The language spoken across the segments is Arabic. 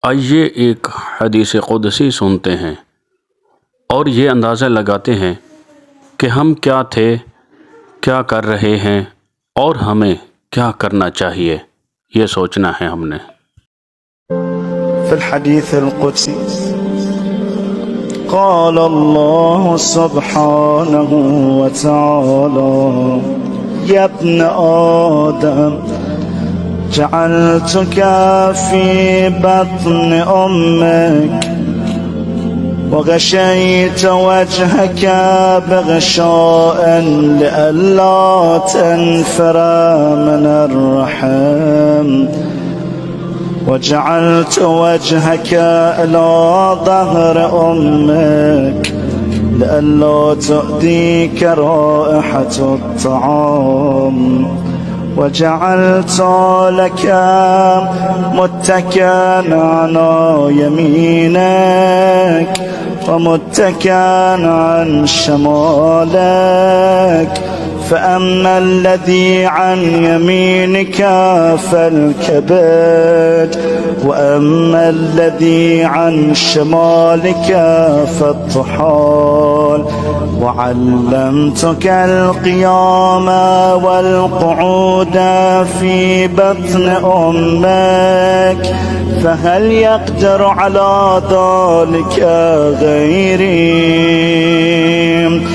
आइए एक हदीस क़ुदसी सुनते हैं और ये अंदाज़ा लगाते हैं कि हम क्या थे, क्या कर रहे हैं और हमें क्या करना चाहिए। ये सोचना है हमने। फिल हदीस अल-क़ुदसी क़ाल अल्लाह सुब्हानहु व तआला या इब्न आदम जअलतुका फ़ी बत्न उम्मिक वग़शयत वजहक बग़शाअन लिअल्ला तन्फ़िर मिनर रहम وجعلت وجهك إلى ظهر أمك لئلا تؤذيك رائحة الطعام وجعلت لك متكئا على يمينك ومتكئا عن شمالك فأما الذي عن يمينك فالكبد وأما الذي عن شمالك فالطحال وعلمتك القيام والقعود في بطن أمك فهل يقدر على ذلك غيري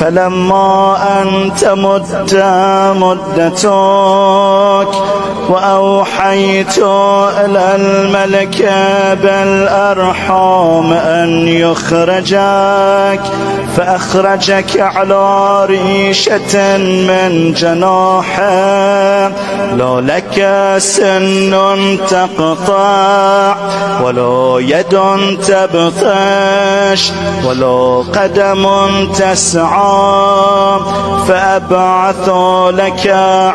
فلما أن تمد مدتك وأوحيت إلى الملك بالأرحام أن يخرجك فأخرجك على ريشة من جناحه لا لك سن تقطع ولا يد تبطش ولا قدم تسعى فأبعث لك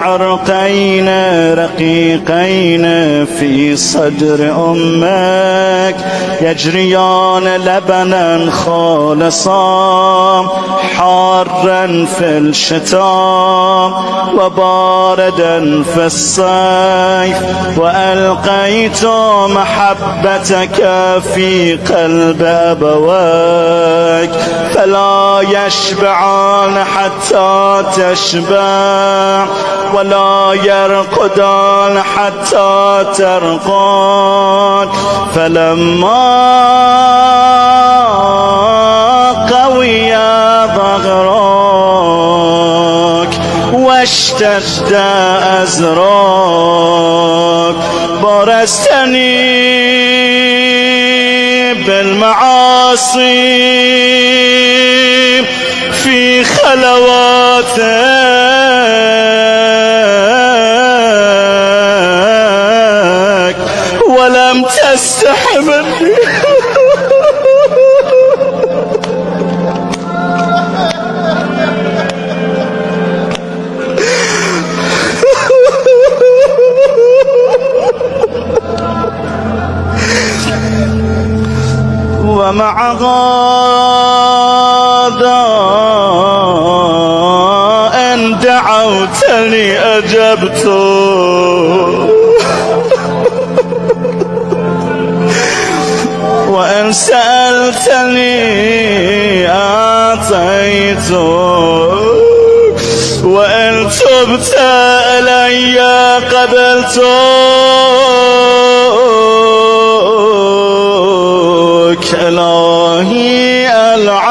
عرقين رقيقين في صدر أمك يجريان لبنا خالصا حارا في الشتاء وباردا في الصيف وألقيت محبتك في قلب أبويك فلا يشبعان حتى تشبع ولا يرقدان حتى ترقد فلما قوي ظهرك واشتد أزرك برزتني بالمعاصي في خلواتك ولم تستح مني ومع هذا إن دعوتني أجبت وإن سألتني أعطيت وإن تبت إلي قبلتك إلهي العالم